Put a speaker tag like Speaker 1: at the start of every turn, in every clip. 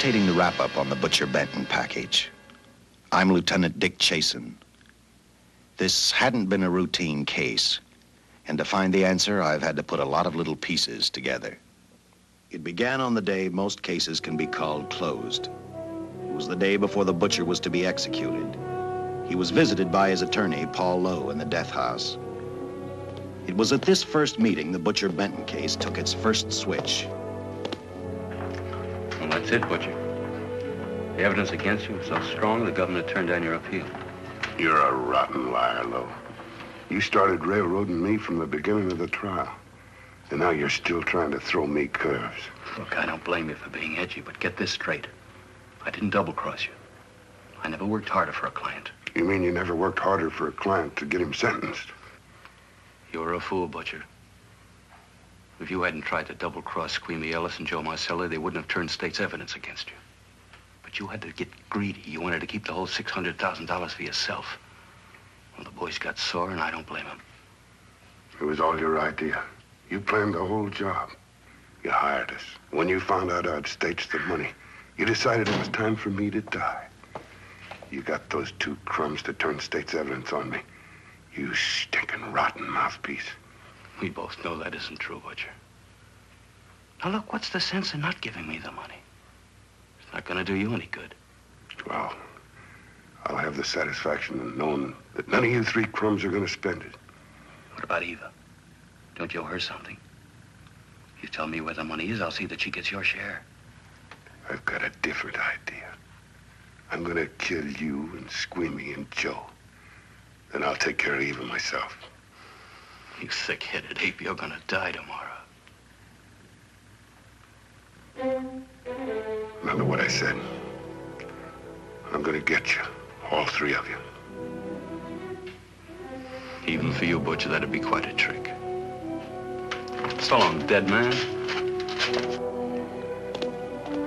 Speaker 1: imitating the wrap-up on the Butcher-Benton package. I'm Lieutenant Dick Chasen. This hadn't been a routine case, and to find the answer, I've had to put a lot of little pieces together. It began on the day most cases can be called closed. It was the day before the butcher was to be executed. He was visited by his attorney, Paul Lowe, in the death house. It was at this first meeting the Butcher-Benton case took its first switch.
Speaker 2: Well, that's it, Butcher. The evidence against you was so strong, the governor turned down your appeal.
Speaker 3: You're a rotten liar, Lowe. You started railroading me from the beginning of the trial. And now you're still trying to throw me curves.
Speaker 2: Look, I don't blame you for being edgy, but get this straight. I didn't double-cross you. I never worked harder for a client.
Speaker 3: You mean you never worked harder for a client to get him sentenced?
Speaker 2: You were a fool, Butcher. If you hadn't tried to double-cross 𝙁𝙗 𝙁𝙁 and 𝙁 𝙁𝙁, they wouldn't have turned state's evidence against you. But you had to get greedy. You wanted to keep the whole $600,000 for yourself. Well, the boys got sore, and I don't blame them.
Speaker 3: It was all your idea. You planned the whole job. You hired us. When you found out I'd staged the money, you decided it was time for me to die. You got those two crumbs to turn state's evidence on me. You stinking rotten mouthpiece.
Speaker 2: We both know that isn't true, Butcher. Now, look, what's the sense in not giving me the money? It's not gonna do you any good.
Speaker 3: Well, I'll have the satisfaction of knowing that none of you three crumbs are gonna spend it.
Speaker 2: What about Eva? Don't you owe her something? You tell me where the money is, I'll see that she gets your share.
Speaker 3: I've got a different idea. I'm gonna kill you and 𝙁𝙗 and Joe. Then I'll take care of Eva myself.
Speaker 2: You thick-headed ape, you're gonna die tomorrow.
Speaker 3: Remember what I said. I'm gonna get you, all three of you.
Speaker 2: Even for you, Butcher, that'd be quite a trick. So long, dead man.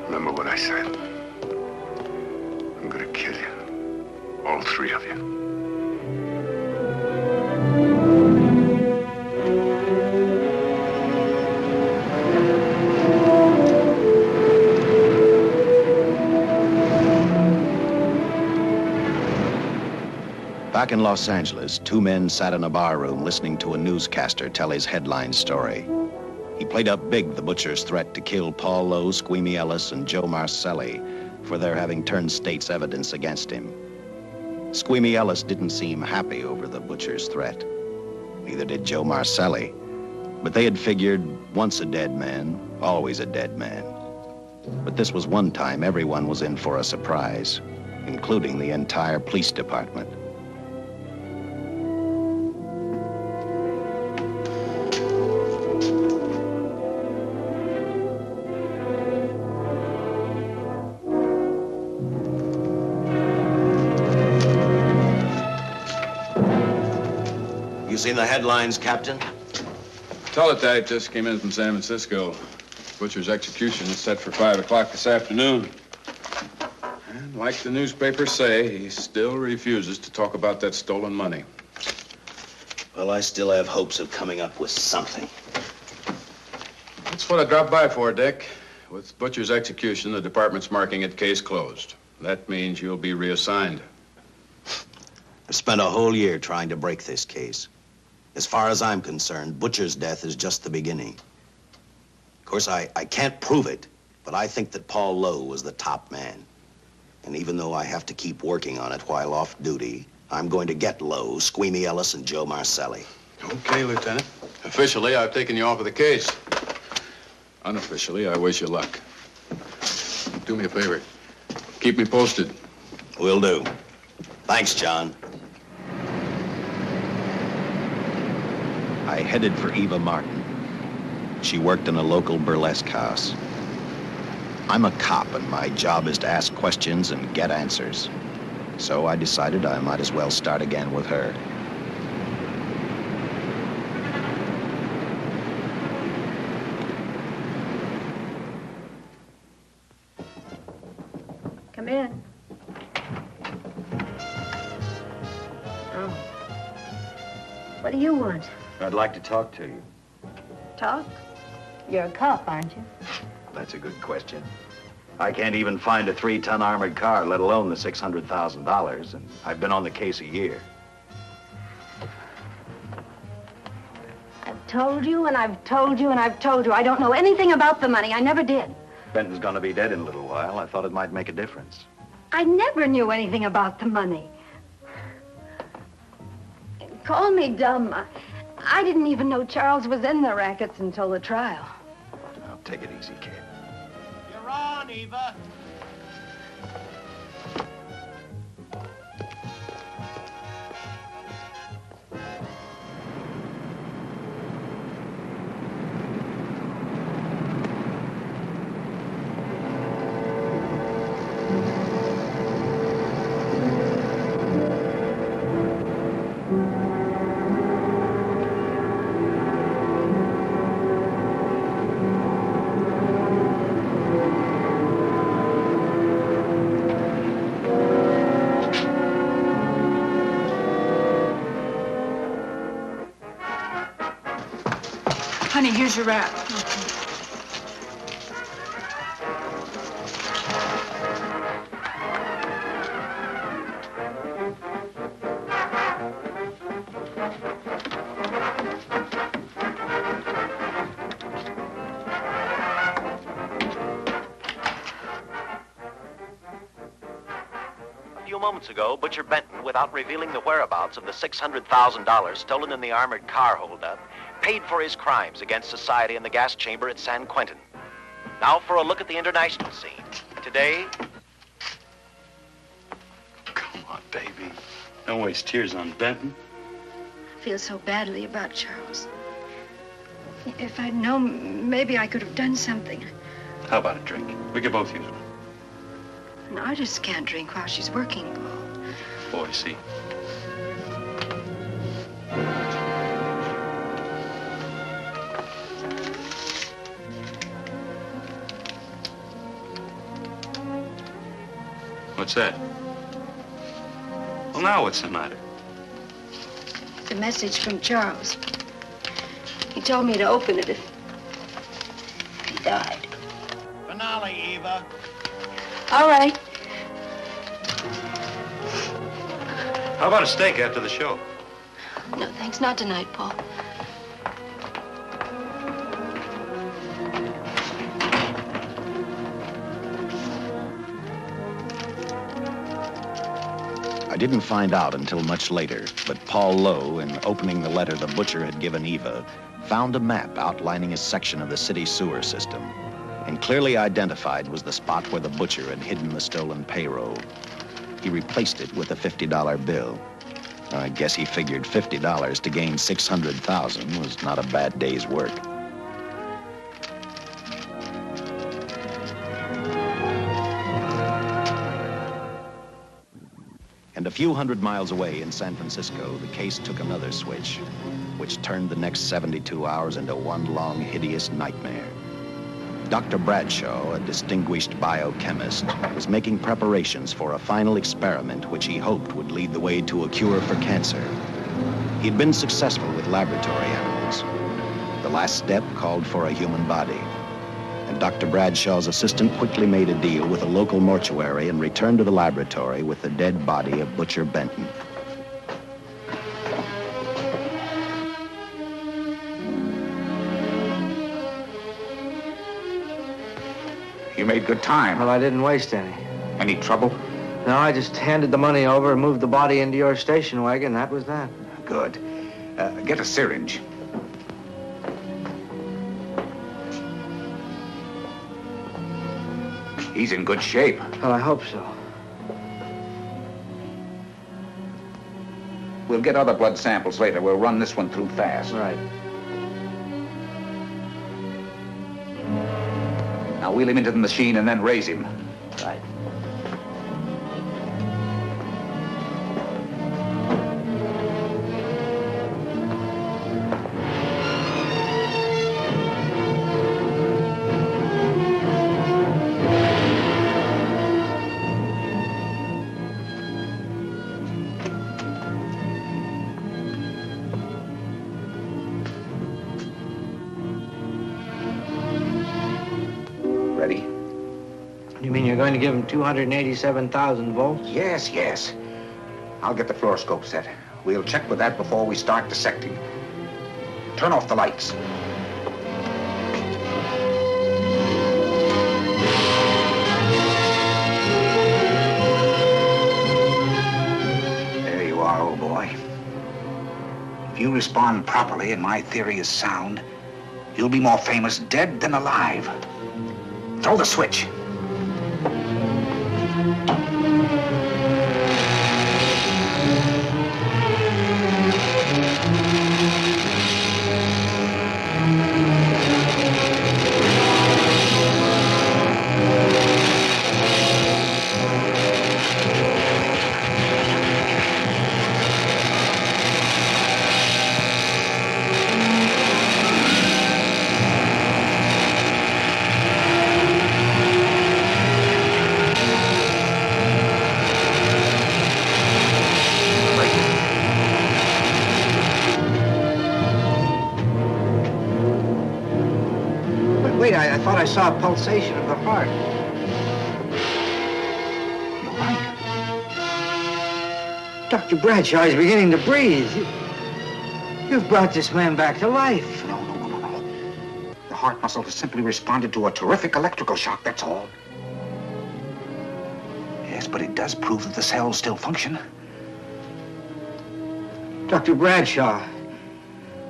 Speaker 3: Remember what I said. I'm gonna kill you, all three of you.
Speaker 1: Back in Los Angeles, two men sat in a bar room listening to a newscaster tell his headline story. He played up big the butcher's threat to kill Paul Lowe, 𝙁𝙗 𝙁𝙁, and 𝙁 𝙁𝙁 for their having turned state's evidence against him. 𝙁𝙗 𝙁𝙁 didn't seem happy over the butcher's threat. Neither did 𝙁 𝙁𝙁. But they had figured, once a dead man, always a dead man. But this was one time everyone was in for a surprise, including the entire police department.
Speaker 4: You seen the headlines, Captain?
Speaker 5: Teletype just came in from San Francisco. Butcher's execution is set for 5 o'clock this afternoon. And like the newspapers say, he still refuses to talk about that stolen money.
Speaker 4: Well, I still have hopes of coming up with something.
Speaker 5: That's what I dropped by for, Dick. With Butcher's execution, the department's marking it case closed. That means you'll be reassigned.
Speaker 4: I've spent a whole year trying to break this case. As far as I'm concerned, Butcher's death is just the beginning. Of course, I can't prove it, but I think that Paul Lowe was the top man. And even though I have to keep working on it while off duty, I'm going to get Lowe, 𝙁𝙗 𝙁𝙁, and 𝙁 𝙁𝙁.
Speaker 5: Okay, Lieutenant. Officially, I've taken you off of the case. Unofficially, I wish you luck. Do me a favor. Keep me posted.
Speaker 4: Will do. Thanks, John.
Speaker 1: I headed for Eva Martin. She worked in a local burlesque house. I'm a cop, and my job is to ask questions and get answers. So I decided I might as well start again with her.
Speaker 6: Come in. Oh. What do you want?
Speaker 1: I'd like to talk to you.
Speaker 6: Talk? You're a cop, aren't you?
Speaker 1: That's a good question. I can't even find a 3-ton armored car, let alone the $600,000, and I've been on the case a year.
Speaker 6: I've told you, and I've told you, and I've told you. I don't know anything about the money. I never did.
Speaker 1: Benton's gonna be dead in a little while. I thought it might make a difference.
Speaker 6: I never knew anything about the money. Call me dumb. I didn't even know Charles was in the rackets until the trial.
Speaker 1: Now, take it easy, kid.
Speaker 7: You're on, Eva.
Speaker 8: Honey, here's your wrap.
Speaker 1: A few moments ago, Butcher Benton, without revealing the whereabouts of the $600,000 stolen in the armored car holdup, paid for his crimes against society in the gas chamber at San Quentin. Now for a look at the international scene. Today...
Speaker 2: Come on, baby. Don't waste tears on Benton.
Speaker 6: I feel so badly about Charles. If I'd known, maybe I could have done something.
Speaker 2: How about a drink? We could both use one.
Speaker 6: An artist can't drink while she's working, Paul.
Speaker 2: Boy, see. What's that? Well, now what's the matter?
Speaker 6: It's a message from Charles. He told me to open it if he died.
Speaker 7: Finale, Eva.
Speaker 6: All right.
Speaker 2: How about a steak after the show?
Speaker 6: No, thanks. Not tonight, Paul.
Speaker 1: I didn't find out until much later, but Paul Lowe, in opening the letter the butcher had given Eva, found a map outlining a section of the city sewer system, and clearly identified was the spot where the butcher had hidden the stolen payroll. He replaced it with a $50 bill. I guess he figured $50 to gain $600,000 was not a bad day's work. And a few hundred miles away in San Francisco, the case took another switch, which turned the next 72 hours into one long, hideous nightmare. Dr. Bradshaw, a distinguished biochemist, was making preparations for a final experiment which he hoped would lead the way to a cure for cancer. He'd been successful with laboratory animals. The last step called for a human body. And Dr. Bradshaw's assistant quickly made a deal with a local mortuary and returned to the laboratory with the dead body of Butcher Benton.
Speaker 9: You made good time.
Speaker 10: Well, I didn't waste any.
Speaker 9: Any trouble?
Speaker 10: No, I just handed the money over and moved the body into your station wagon. That was that.
Speaker 9: Good. Get a syringe. He's in good shape.
Speaker 10: Well, I hope so.
Speaker 9: We'll get other blood samples later. We'll run this one through fast.
Speaker 10: Right.
Speaker 9: Now wheel him into the machine and then raise him.
Speaker 10: Right.
Speaker 9: Ready?
Speaker 10: You mean you're going to give him 287,000 volts?
Speaker 9: Yes, yes. I'll get the fluoroscope set. We'll check with that before we start dissecting. Turn off the lights. There you are, old boy. If you respond properly and my theory is sound, you'll be more famous dead than alive. Throw the switch.
Speaker 10: Wait, I thought I saw a pulsation of the heart.
Speaker 9: You're right.
Speaker 10: Dr. Bradshaw is beginning to breathe. You've brought this man back to life.
Speaker 9: No. The heart muscle has simply responded to a terrific electrical shock, that's all. Yes, but it does prove that the cells still function.
Speaker 10: Dr. Bradshaw,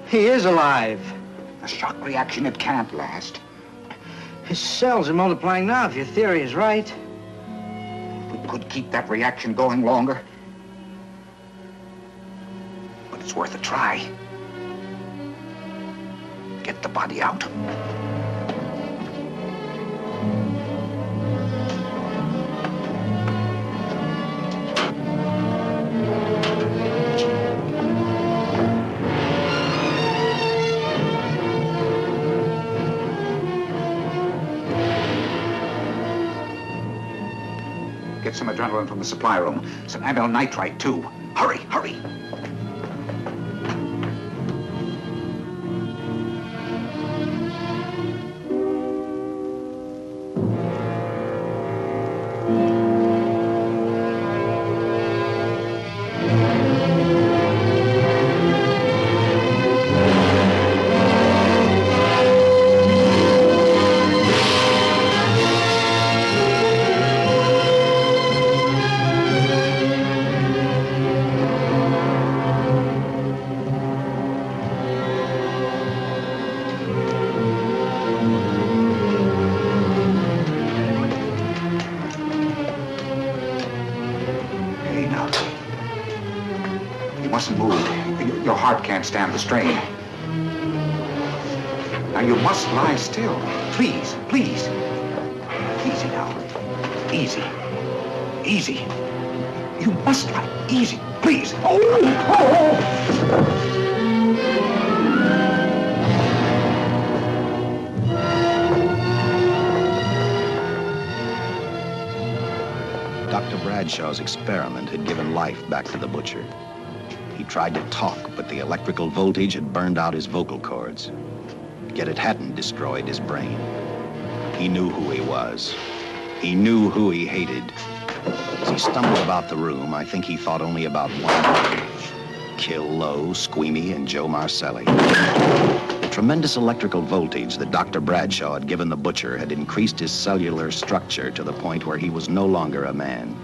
Speaker 10: he is alive.
Speaker 9: A shock reaction, it can't last.
Speaker 10: His cells are multiplying now, if your theory is right.
Speaker 9: If we could keep that reaction going longer. But it's worth a try. Get the body out. Get some adrenaline from the supply room. Some amyl nitrite, too. Hurry, hurry. Your heart can't stand the strain. Now, you must lie still. Please, please. Easy now. Easy. Easy. You must lie. Easy, please.
Speaker 1: Dr. Bradshaw's experiment had given life back to the butcher. He tried to talk, but the electrical voltage had burned out his vocal cords. Yet it hadn't destroyed his brain. He knew who he was. He knew who he hated. As he stumbled about the room, I think he thought only about one: kill Lowe, Squeamy, and Joe Marcelli. The tremendous electrical voltage that Dr. Bradshaw had given the butcher had increased his cellular structure to the point where he was no longer a man.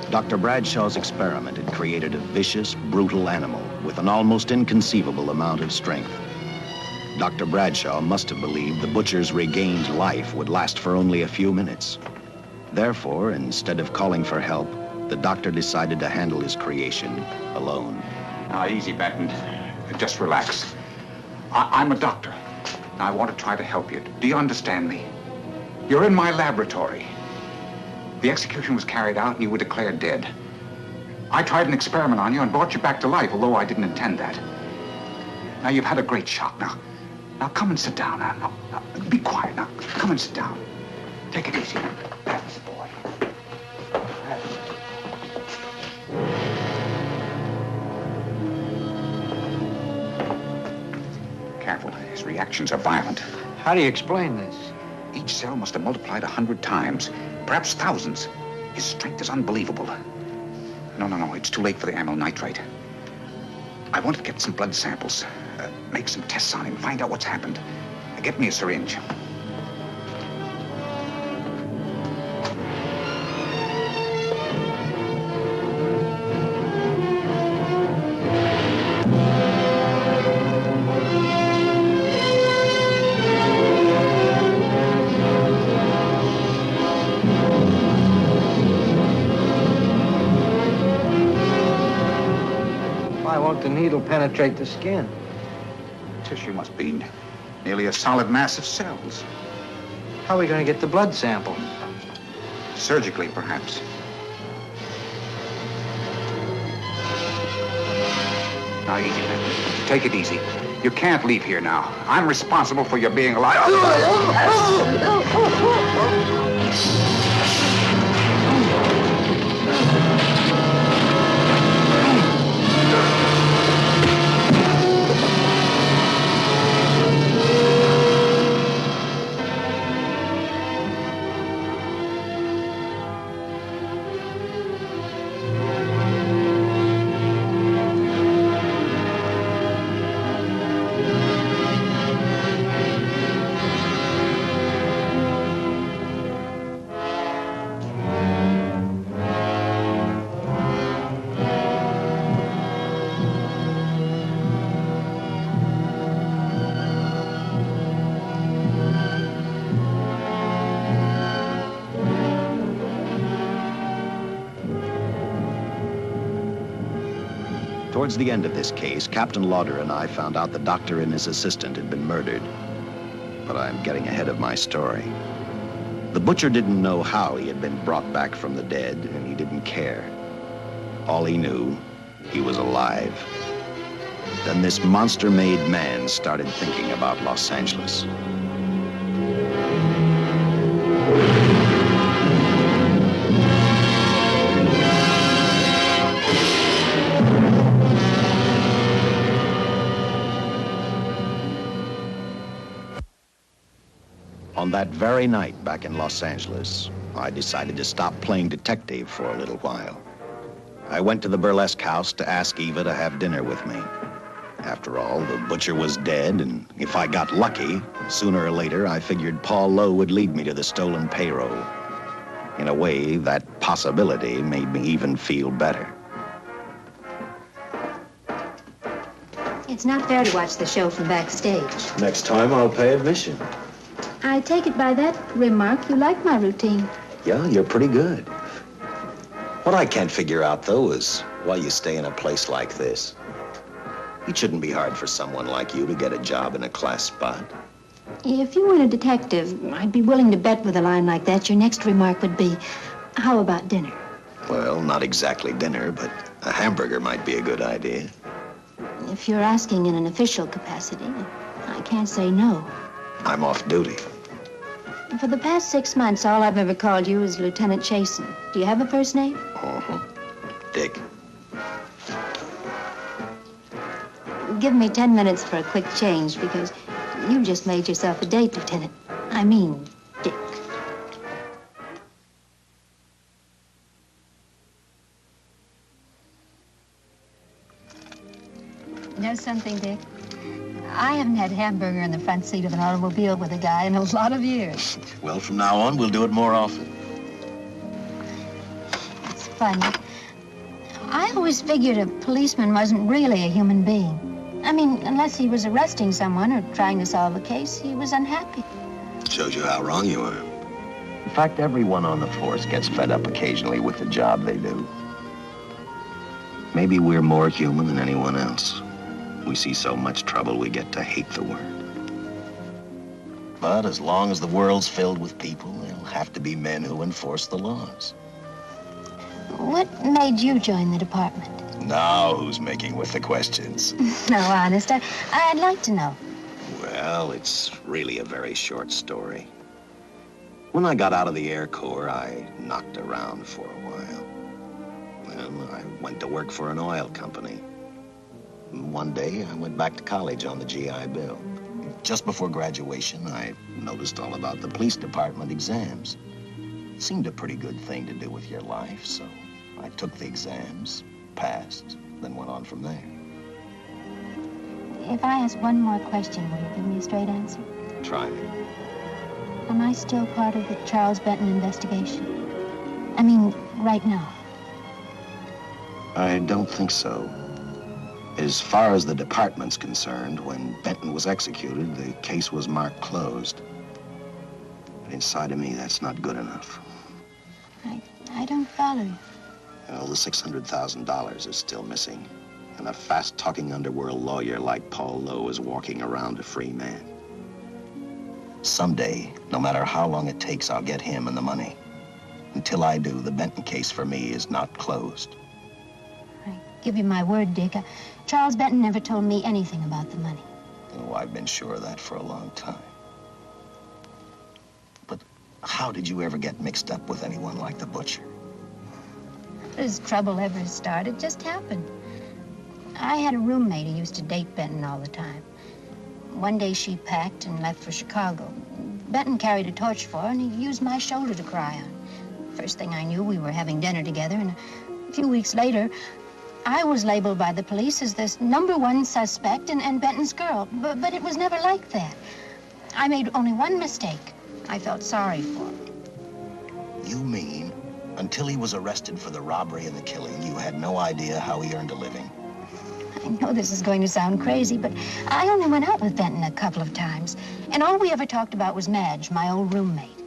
Speaker 1: Dr. Bradshaw's experiment had created a vicious, brutal animal with an almost inconceivable amount of strength. Dr. Bradshaw must have believed the butcher's regained life would last for only a few minutes. Therefore, instead of calling for help, the doctor decided to handle his creation alone.
Speaker 9: Now, easy, Benton. Just relax. I'm a doctor. I want to try to help you. Do you understand me? You're in my laboratory. The execution was carried out and you were declared dead. I tried an experiment on you and brought you back to life, although I didn't intend that. Now, you've had a great shock. Now come and sit down. Now, be quiet. Now, come and sit down. Take it easy. That's the boy. Careful. His reactions are violent.
Speaker 10: How do you explain this?
Speaker 9: Each cell must have multiplied 100 times, perhaps thousands. His strength is unbelievable. No, it's too late for the amyl nitrite. I want to get some blood samples, make some tests on him, find out what's happened. Get me a syringe.
Speaker 10: Why won't the needle penetrate the skin?
Speaker 9: Tissue must be nearly a solid mass of cells.
Speaker 10: How are we going to get the blood sample?
Speaker 9: Surgically, perhaps. Now, easy, man. Take it easy. You can't leave here now. I'm responsible for your being alive.
Speaker 1: Towards the end of this case, Captain Lauder and I found out the doctor and his assistant had been murdered. But I'm getting ahead of my story. The butcher didn't know how he had been brought back from the dead, and he didn't care. All he knew, he was alive. Then this monster-made man started thinking about Los Angeles. On that very night back in Los Angeles, I decided to stop playing detective for a little while. I went to the burlesque house to ask Eva to have dinner with me. After all, the butcher was dead, and if I got lucky, sooner or later, I figured Paul Lowe would lead me to the stolen payroll. In a way, that possibility made me even feel better.
Speaker 6: It's not fair to watch the show from backstage.
Speaker 4: Next time, I'll pay admission.
Speaker 6: I take it by that remark you like my routine.
Speaker 4: Yeah, you're pretty good. What I can't figure out, though, is why you stay in a place like this. It shouldn't be hard for someone like you to get a job in a class spot.
Speaker 6: If you weren't a detective, I'd be willing to bet with a line like that your next remark would be, how about dinner?
Speaker 4: Well, not exactly dinner, but a hamburger might be a good idea.
Speaker 6: If you're asking in an official capacity, I can't say no.
Speaker 4: I'm off duty.
Speaker 6: For the past 6 months, all I've ever called you is Lieutenant Chasen. Do you have a first name?
Speaker 4: Uh-huh. Dick.
Speaker 6: Give me 10 minutes for a quick change, because you just made yourself a date, Lieutenant. I mean, Dick. You know something, Dick? I haven't had hamburger in the front seat of an automobile with a guy in a lot of years.
Speaker 4: Well, from now on, we'll do it more often.
Speaker 6: It's funny. I always figured a policeman wasn't really a human being. I mean, unless he was arresting someone or trying to solve a case, he was unhappy.
Speaker 4: Shows you how wrong you are.
Speaker 1: In fact, everyone on the force gets fed up occasionally with the job they do. Maybe we're more human than anyone else. We see so much trouble, we get to hate the word. But as long as the world's filled with people, there'll have to be men who enforce the laws.
Speaker 6: What made you join the department?
Speaker 1: Now who's making with the questions?
Speaker 6: No, honest, I'd like to know.
Speaker 1: Well, it's really a very short story. When I got out of the Air Corps, I knocked around for a while. Well, I went to work for an oil company. One day, I went back to college on the GI Bill.
Speaker 4: Just before graduation, I noticed all about the police department exams. It seemed a pretty good thing to do with your life, so I took the exams, passed, then went on from there.
Speaker 6: If I ask one more question, will you give me a straight answer?
Speaker 4: Try me.
Speaker 6: Am I still part of the Charles Benton investigation? I mean, right now.
Speaker 4: I don't think so. As far as the department's concerned, when Benton was executed, the case was marked closed. But inside of me, that's not good enough.
Speaker 6: I don't follow you.
Speaker 4: Well, the $600,000 is still missing. And a fast-talking underworld lawyer like Paul Lowe is walking around a free man. Someday, no matter how long it takes, I'll get him and the money. Until I do, the Benton case for me is not closed.
Speaker 6: I give you my word, Dick. Charles Benton never told me anything about the money.
Speaker 4: Oh, I've been sure of that for a long time. But how did you ever get mixed up with anyone like the butcher?
Speaker 6: As trouble ever started, it just happened. I had a roommate who used to date Benton all the time. One day she packed and left for Chicago. Benton carried a torch for her, and he used my shoulder to cry on. First thing I knew, we were having dinner together, and a few weeks later, I was labeled by the police as this #1 suspect and Benton's girl. But it was never like that. I made only one mistake. I felt sorry for him.
Speaker 4: You mean, until he was arrested for the robbery and the killing, you had no idea how he earned a living?
Speaker 6: I know this is going to sound crazy, but I only went out with Benton a couple of times. And all we ever talked about was Madge, my old roommate.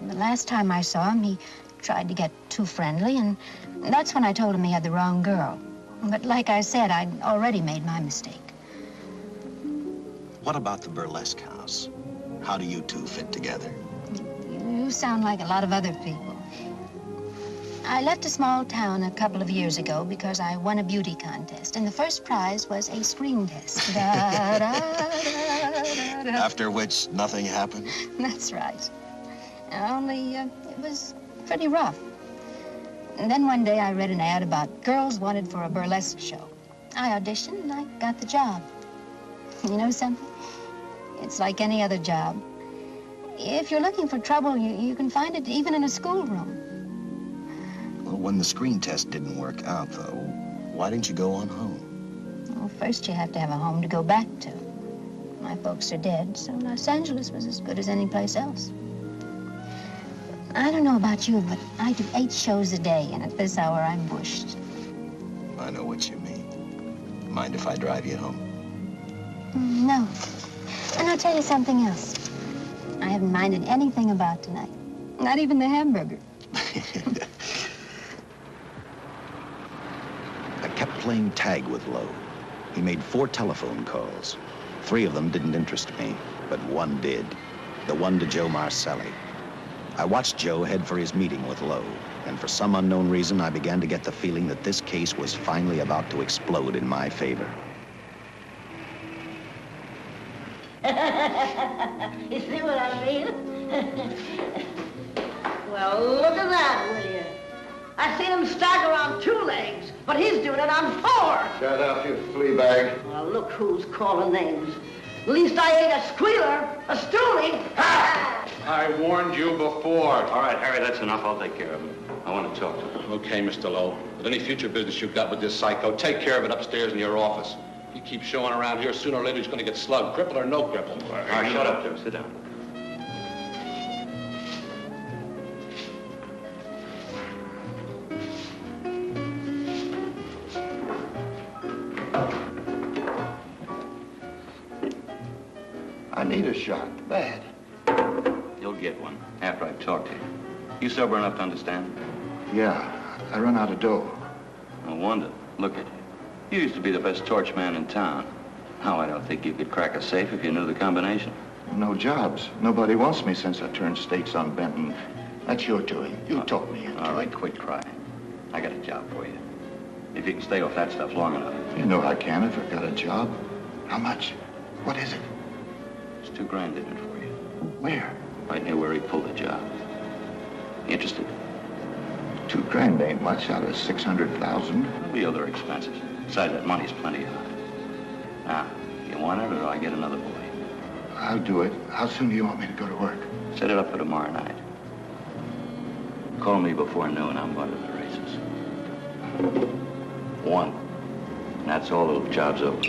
Speaker 6: The last time I saw him, he tried to get too friendly, and that's when I told him he had the wrong girl. But like I said, I'd already made my mistake.
Speaker 4: What about the burlesque house? How do you two fit together?
Speaker 6: You sound like a lot of other people. I left a small town a couple of years ago because I won a beauty contest, and the first prize was a screen test. Da, da, da, da.
Speaker 4: After which, nothing happened?
Speaker 6: That's right. Only, it was pretty rough. And then one day I read an ad about girls wanted for a burlesque show. I auditioned and I got the job. You know something? It's like any other job. If you're looking for trouble, you can find it even in a schoolroom.
Speaker 4: Well, when the screen test didn't work out, though, why didn't you go on home?
Speaker 6: Well, first you have to have a home to go back to. My folks are dead, so Los Angeles was as good as any place else. I don't know about you, but I do 8 shows a day, and at this hour, I'm bushed.
Speaker 4: I know what you mean. Mind if I drive you home?
Speaker 6: No. And I'll tell you something else. I haven't minded anything about tonight. Not even the hamburger.
Speaker 1: I kept playing tag with Lowe. He made 4 telephone calls. 3 of them didn't interest me, but one did. The one to Joe Marcelli. I watched Joe head for his meeting with Lowe, and for some unknown reason, I began to get the feeling that this case was finally about to explode in my favor.
Speaker 8: You see what I mean? Well, look at that, will you? I seen him stagger on 2 legs, but he's doing it on 4.
Speaker 3: Shut up, you flea bag.
Speaker 8: Well, look who's calling names. At least I ain't a squealer, a stoolie.
Speaker 2: Ha! I warned you before. All right, Harry, that's enough. I'll take care of him. I want to talk to him.
Speaker 11: Okay, Mr. Lowe. But any future business you've got with this psycho, take care of it upstairs in your office. If you keep showing around here, sooner or later he's going to get slugged, cripple or no cripple.
Speaker 2: All right, shut up, Joe. Sit down.
Speaker 3: I need a shot, bad.
Speaker 2: You'll get one after I've talked to you. You sober enough to understand?
Speaker 3: Yeah, I run out of dough.
Speaker 2: No wonder. Look at you. You used to be the best torch man in town. Now I don't think you could crack a safe if you knew the combination.
Speaker 3: No jobs. Nobody wants me since I turned stakes on Benton. That's your doing. You taught me into
Speaker 2: All right,
Speaker 3: it.
Speaker 2: quit crying. I got a job for you. If you can stay off that stuff long enough.
Speaker 3: You know I can if I got a job. How much? What is it?
Speaker 2: There's $2 grand in it for you.
Speaker 3: Where?
Speaker 2: Right near where he pulled the job. Interested?
Speaker 3: $2 grand ain't much out of 600,000.
Speaker 2: There'll be other expenses. Besides, that money's plenty of it. Now, you want it or do I get another boy?
Speaker 3: I'll do it. How soon do you want me to go to work?
Speaker 2: Set it up for tomorrow night. Call me before noon. I'm going to the races. 1. And that's all. The job's over.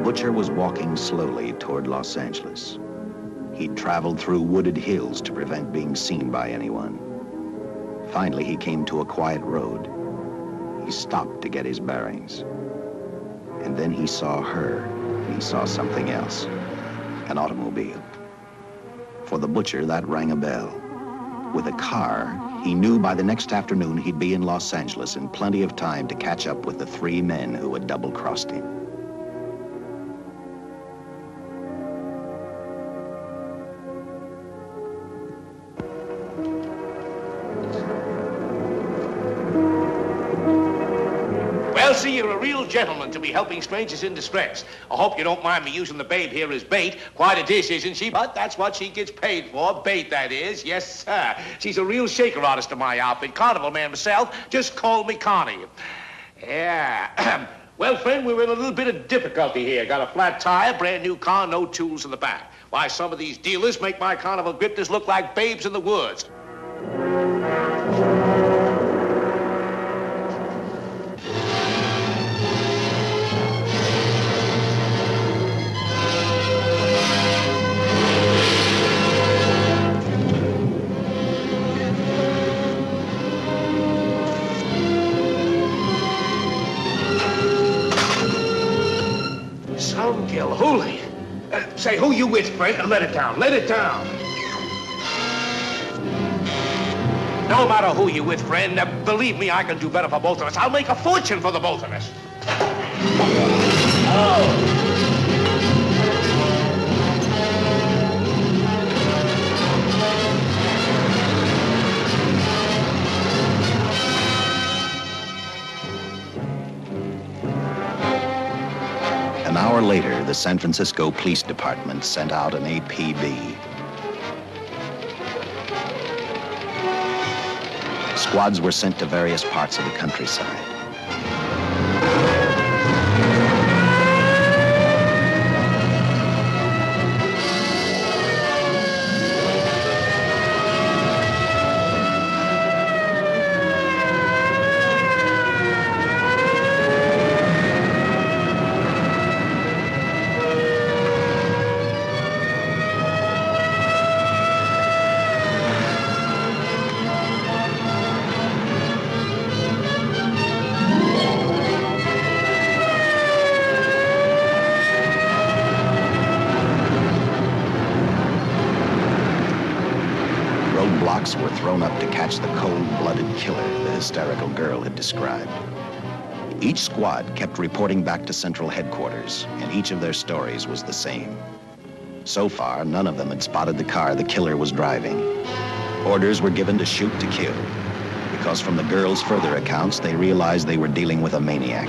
Speaker 1: Butcher was walking slowly toward Los Angeles. He'd traveled through wooded hills to prevent being seen by anyone. Finally, he came to a quiet road. He stopped to get his bearings. And then he saw her, and he saw something else, an automobile. For the butcher, that rang a bell. With a car, he knew by the next afternoon he'd be in Los Angeles in plenty of time to catch up with the 3 men who had double-crossed him.
Speaker 7: See, you're a real gentleman to be helping strangers in distress. I hope you don't mind me using the babe here as bait. Quite a dish, isn't she? But that's what she gets paid for. Bait, that is. Yes, sir. She's a real shaker artist in my outfit. Carnival man myself. Just call me Connie. Yeah. Well, friend, we're in a little bit of difficulty here. Got a flat tire, brand new car, no tools in the back. Why, some of these dealers make my carnival grifters look like babes in the woods. Holy. Say, who you with, friend? Let it down. Let it down. No matter who you with, friend, believe me, I can do better for both of us. I'll make a fortune for the both of us. Oh!
Speaker 1: An hour later, the San Francisco Police Department sent out an APB. Squads were sent to various parts of the countryside. Roadblocks were thrown up to catch the cold-blooded killer the hysterical girl had described. Each squad kept reporting back to Central Headquarters, and each of their stories was the same. So far, none of them had spotted the car the killer was driving. Orders were given to shoot to kill, because from the girls' further accounts, they realized they were dealing with a maniac.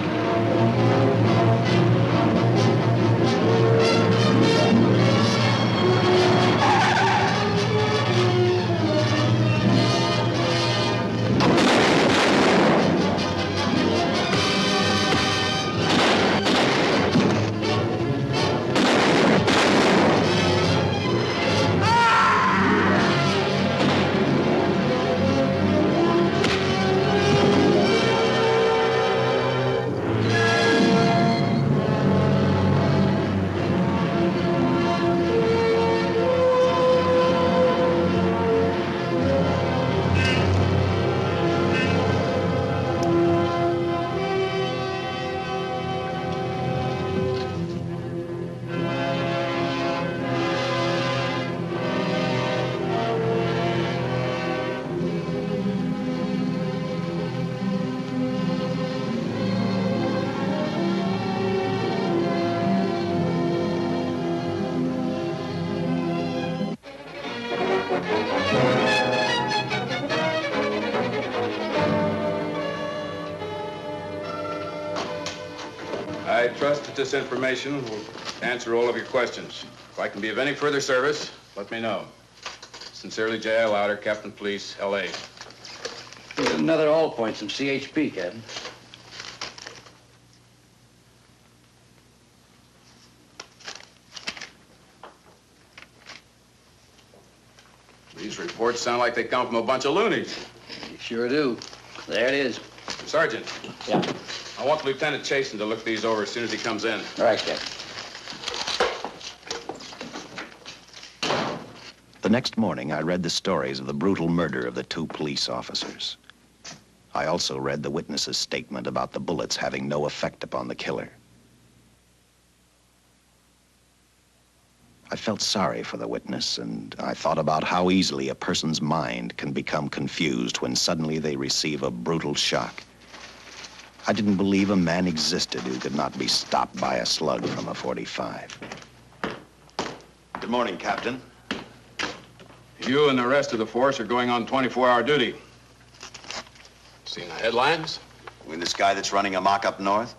Speaker 5: I trust that this information will answer all of your questions. If I can be of any further service, let me know. Sincerely, J.I. Louder, Captain Police, L.A.
Speaker 12: Here's another all points from CHP, Captain.
Speaker 5: These reports sound like they come from a bunch of loonies.
Speaker 12: You sure do. There it is.
Speaker 5: Sergeant.
Speaker 12: Yeah.
Speaker 5: I want Lieutenant Chasen to look these over as soon as he comes in.
Speaker 12: All right, Captain.
Speaker 1: The next morning, I read the stories of the brutal murder of the 2 police officers. I also read the witness's statement about the bullets having no effect upon the killer. I felt sorry for the witness, and I thought about how easily a person's mind can become confused when suddenly they receive a brutal shock. I didn't believe a man existed who could not be stopped by a slug from a .45.
Speaker 4: Good morning, Captain.
Speaker 5: You and the rest of the force are going on 24-hour duty. Seen the headlines?
Speaker 4: You mean this guy that's running amok up north?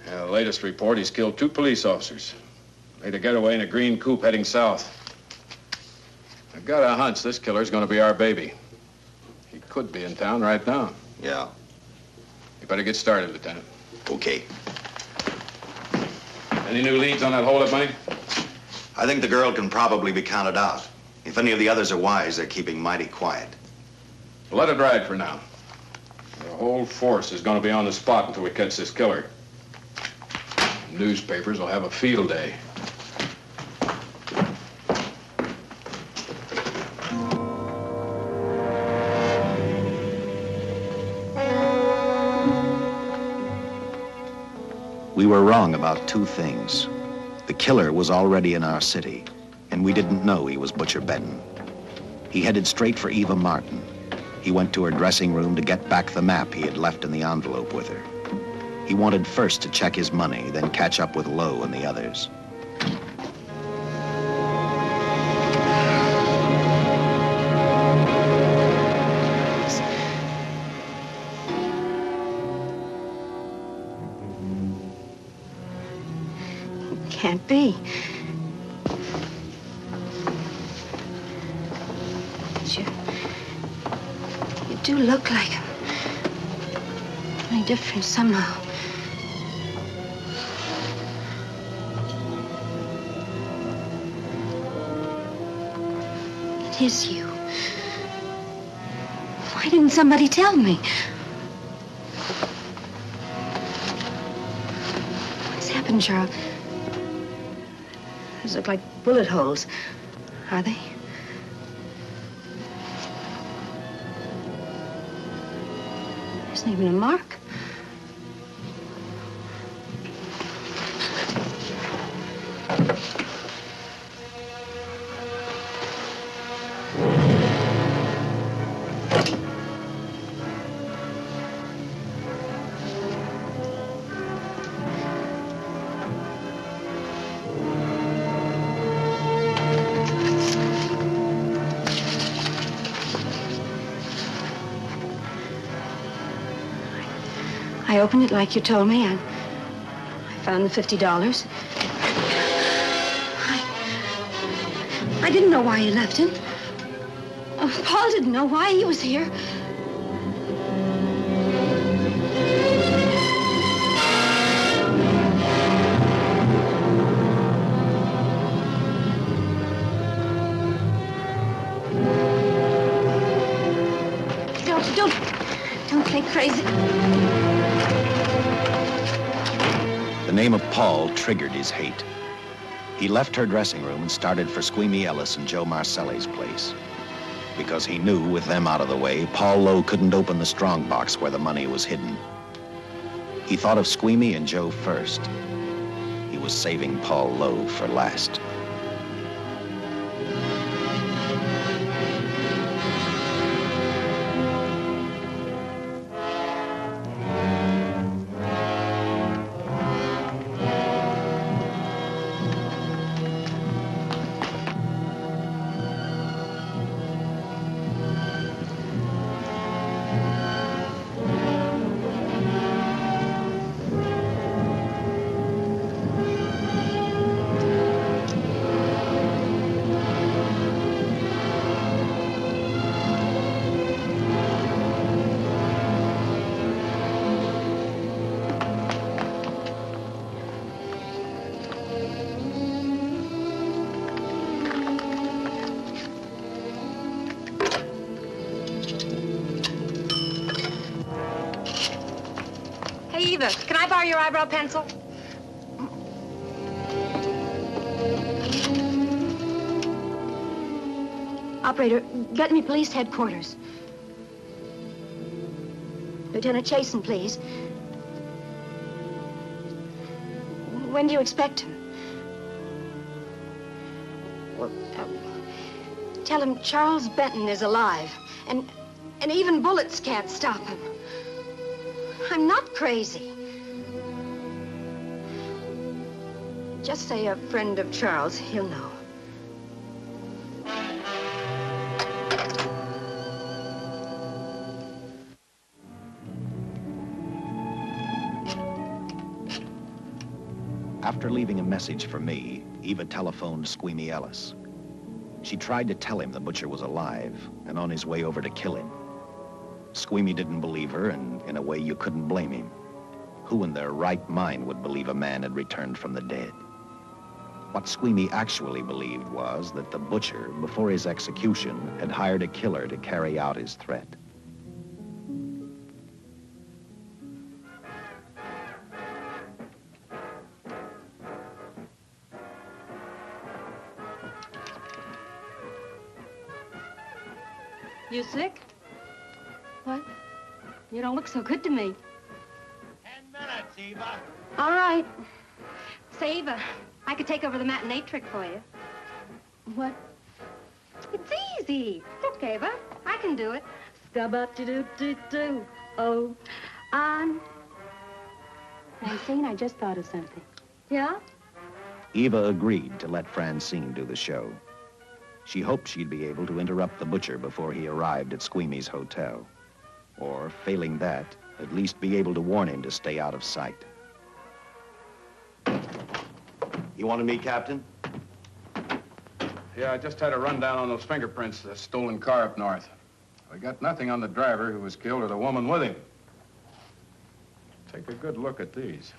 Speaker 5: Yeah, the latest report, he's killed 2 police officers. Made a getaway in a green coupe heading south. I've got a hunch this killer's gonna be our baby. He could be in town right now.
Speaker 4: Yeah.
Speaker 5: You better get started, Lieutenant.
Speaker 4: Okay.
Speaker 5: Any new leads on that hold-up money?
Speaker 4: I think the girl can probably be counted out. If any of the others are wise, they're keeping mighty quiet.
Speaker 5: Let it ride for now. The whole force is gonna be on the spot until we catch this killer. Newspapers will have a field day.
Speaker 1: We were wrong about 2 things. The killer was already in our city, and we didn't know he was Butcher Benton. He headed straight for Eva Martin. He went to her dressing room to get back the map he had left in the envelope with her. He wanted first to check his money, then catch up with Lowe and the others.
Speaker 6: Can't be. You do look like him. Only different somehow. It is you. Why didn't somebody tell me? What's happened, Charles? Those look like bullet holes. Are they? There's not even a mark. I opened it like you told me, and I found the $50. I didn't know why you left him. Paul didn't know why he was here. Don't get crazy.
Speaker 1: The name of Paul triggered his hate. He left her dressing room and started for Squeamy Ellis and Joe Marcelli's place. Because he knew, with them out of the way, Paul Lowe couldn't open the strong box where the money was hidden. He thought of Squeamy and Joe first. He was saving Paul Lowe for last.
Speaker 13: Hey, Eva, can I borrow your eyebrow pencil?
Speaker 6: Operator, get me police headquarters. Lieutenant Chasen, please. When do you expect him? Well, tell him Charles Benton is alive, and even bullets can't stop him. I'm not crazy. Just say a friend of Charles, he'll know.
Speaker 1: After leaving a message for me, Eva telephoned 𝙤𝙗 Ellis. She tried to tell him the butcher was alive and on his way over to kill him. 𝙤𝙗 didn't believe her, and in a way you couldn't blame him. Who in their right mind would believe a man had returned from the dead? What 𝙤𝙗 actually believed was that the butcher, before his execution, had hired a killer to carry out his threat.
Speaker 13: You sick? What? You don't look so good to me.
Speaker 7: 10 minutes, Eva.
Speaker 13: All right. Say, Eva, I could take over the matinee trick for you. What? It's easy. Look, Eva, I can do it. Scabba-doo-doo-doo. Oh, Francine, I just thought of something. Yeah?
Speaker 1: Eva agreed to let Francine do the show. She hoped she'd be able to interrupt the butcher before he arrived at 𝙤𝙗's hotel. Or, failing that, at least be able to warn him to stay out of sight.
Speaker 4: You wanted me, Captain?
Speaker 5: Yeah, I just had a rundown on those fingerprints of the stolen car up north. We got nothing on the driver who was killed or the woman with him. Take a good look at these.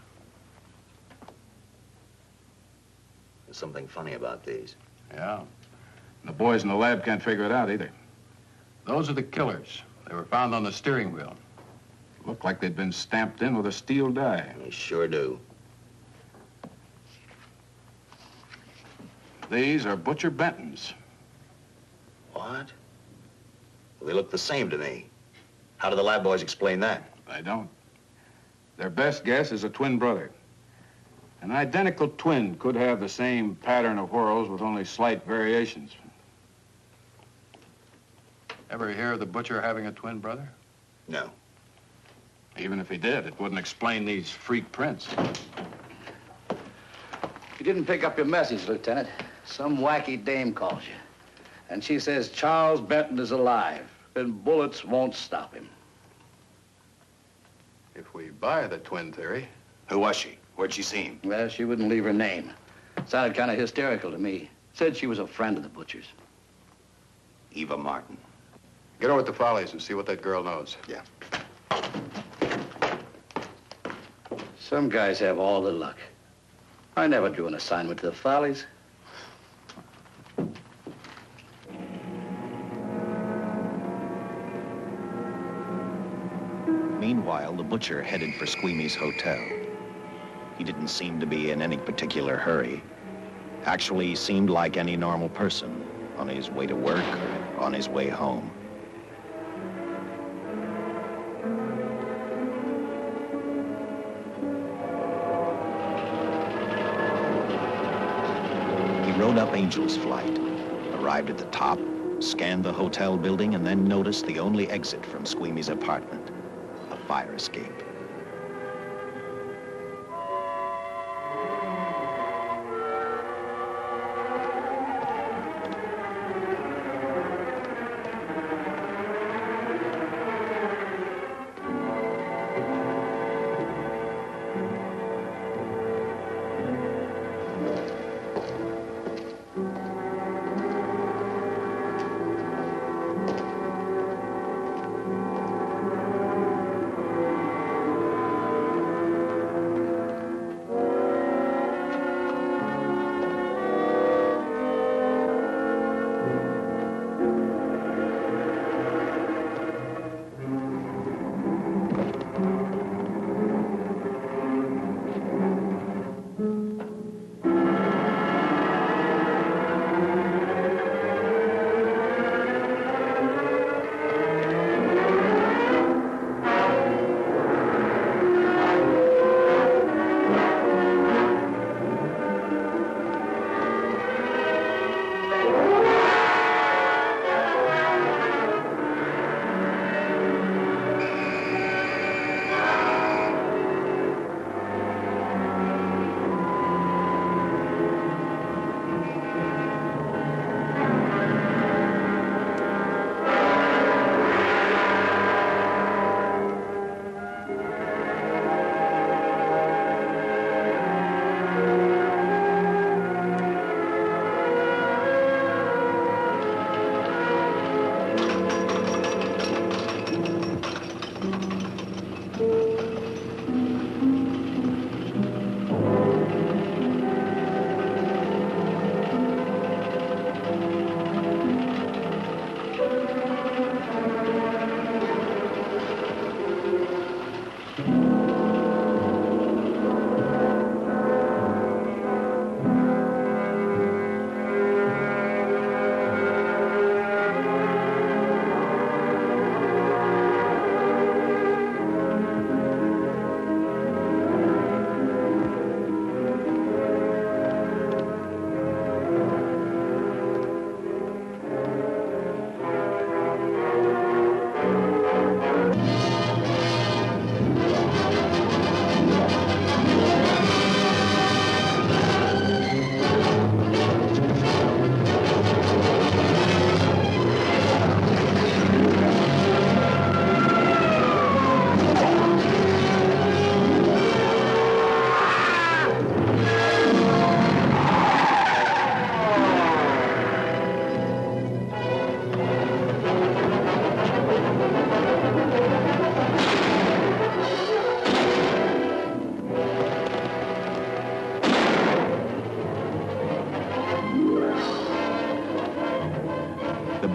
Speaker 4: There's something funny about these.
Speaker 5: Yeah. The boys in the lab can't figure it out either. Those are the killers. They were found on the steering wheel. Looked like they'd been stamped in with a steel die.
Speaker 4: They sure do.
Speaker 5: These are Butcher Benton's.
Speaker 4: What? Well, they look the same to me. How do the lab boys explain that?
Speaker 5: They don't. Their best guess is a twin brother. An identical twin could have the same pattern of whorls with only slight variations. Ever hear of the butcher having a twin brother?
Speaker 4: No.
Speaker 5: Even if he did, it wouldn't explain these freak prints.
Speaker 12: You didn't pick up your message, Lieutenant. Some wacky dame calls you. And she says Charles Benton is alive, and bullets won't stop him.
Speaker 5: If we buy the twin theory...
Speaker 4: Who was she? Where'd she see him?
Speaker 12: Well, she wouldn't leave her name. Sounded kind of hysterical to me. Said she was a friend of the butcher's.
Speaker 4: Eva Martin.
Speaker 5: Get over at the Follies and see what that girl knows.
Speaker 4: Yeah.
Speaker 12: Some guys have all the luck. I never drew an assignment to the Follies.
Speaker 1: Meanwhile, the butcher headed for 𝙤𝙗's hotel. He didn't seem to be in any particular hurry. Actually, he seemed like any normal person, on his way to work or on his way home. He rode up Angel's Flight, arrived at the top, scanned the hotel building, and then noticed the only exit from 𝙤𝙗's apartment, a fire escape.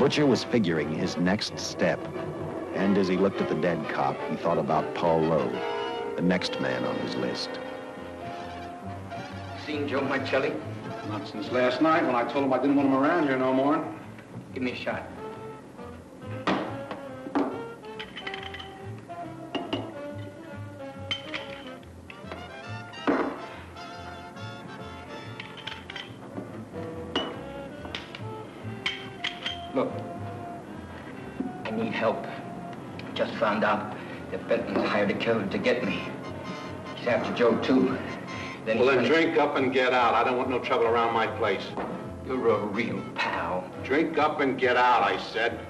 Speaker 1: Butcher was figuring his next step. And as he looked at the dead cop, he thought about Paul Lowe, the next man on his list.
Speaker 12: Seen Joe Marcelli?
Speaker 9: Not since last night when I told him I didn't want him around here no more.
Speaker 12: Give me a shot. Look, I need help. Just found out that Benton's hired a killer to get me. He's after Joe, too.
Speaker 11: Well, then drink up and get out. I don't want no trouble around my place.
Speaker 12: You're a real pal.
Speaker 11: Drink up and get out, I said.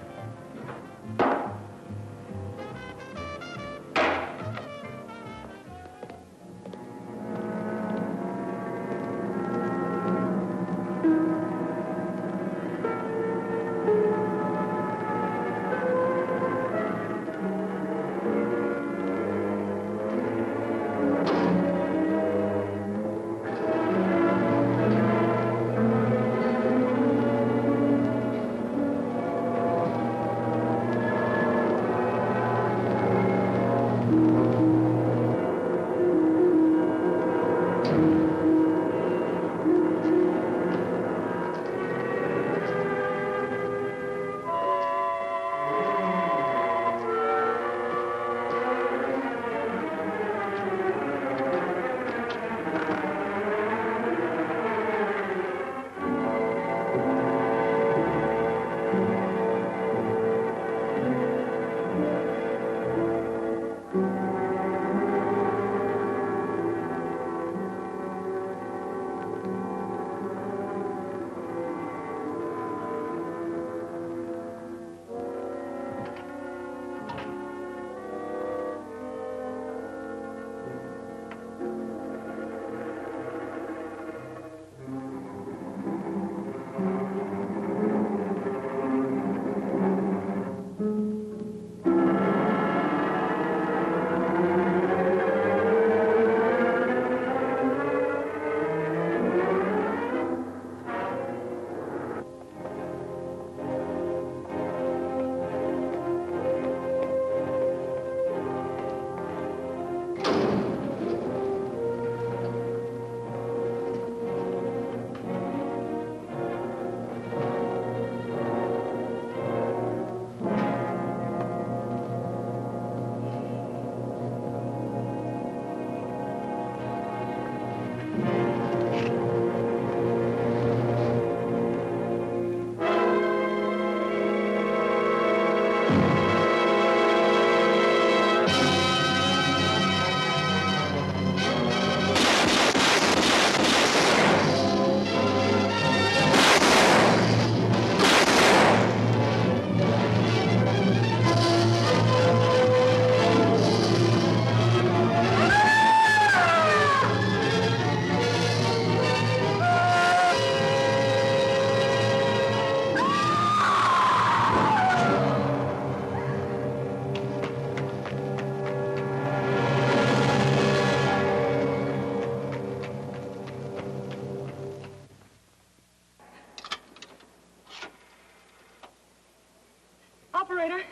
Speaker 14: Operator,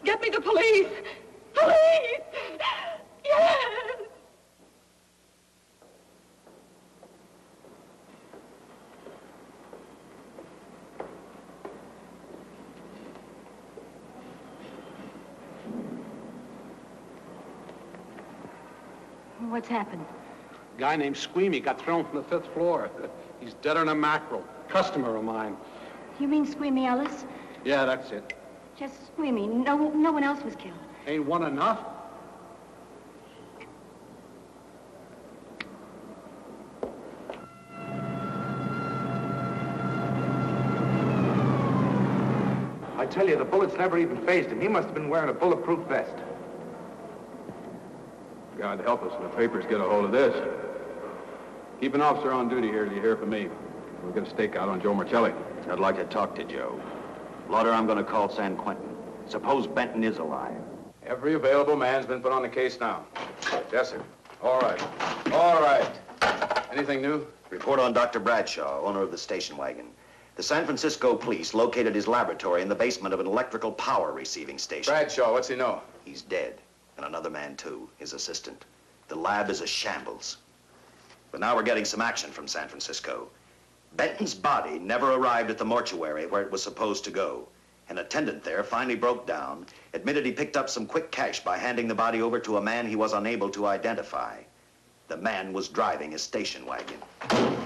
Speaker 14: get me the police! Police! Yes!
Speaker 6: What's happened?
Speaker 11: A guy named Squeamy got thrown from the 5th floor. He's deader than a mackerel. Customer of mine.
Speaker 6: You mean Squeamy Ellis?
Speaker 11: Yeah, that's it.
Speaker 6: Just Squeamy. No one else was killed.
Speaker 11: Ain't one enough?
Speaker 9: I tell you, the bullets never even phased him. He must have been wearing a bulletproof vest.
Speaker 5: God help us when the papers get a hold of this. Keep an officer on duty here till you hear from me. We'll get a stakeout on Joe Marcelli.
Speaker 4: I'd like to talk to Joe. Lauder, I'm going to call San Quentin. Suppose Benton is alive.
Speaker 5: Every available man's been put on the case now. Yes, sir. All right. All right. Anything new?
Speaker 4: Report on Dr. Bradshaw, owner of the station wagon. The San Francisco police located his laboratory in the basement of an electrical power receiving station.
Speaker 5: Bradshaw, what's he know?
Speaker 4: He's dead. And another man, too, his assistant. The lab is a shambles. But now we're getting some action from San Francisco. Benton's body never arrived at the mortuary where it was supposed to go. An attendant there finally broke down, admitted he picked up some quick cash by handing the body over to a man he was unable to identify. The man was driving a station wagon.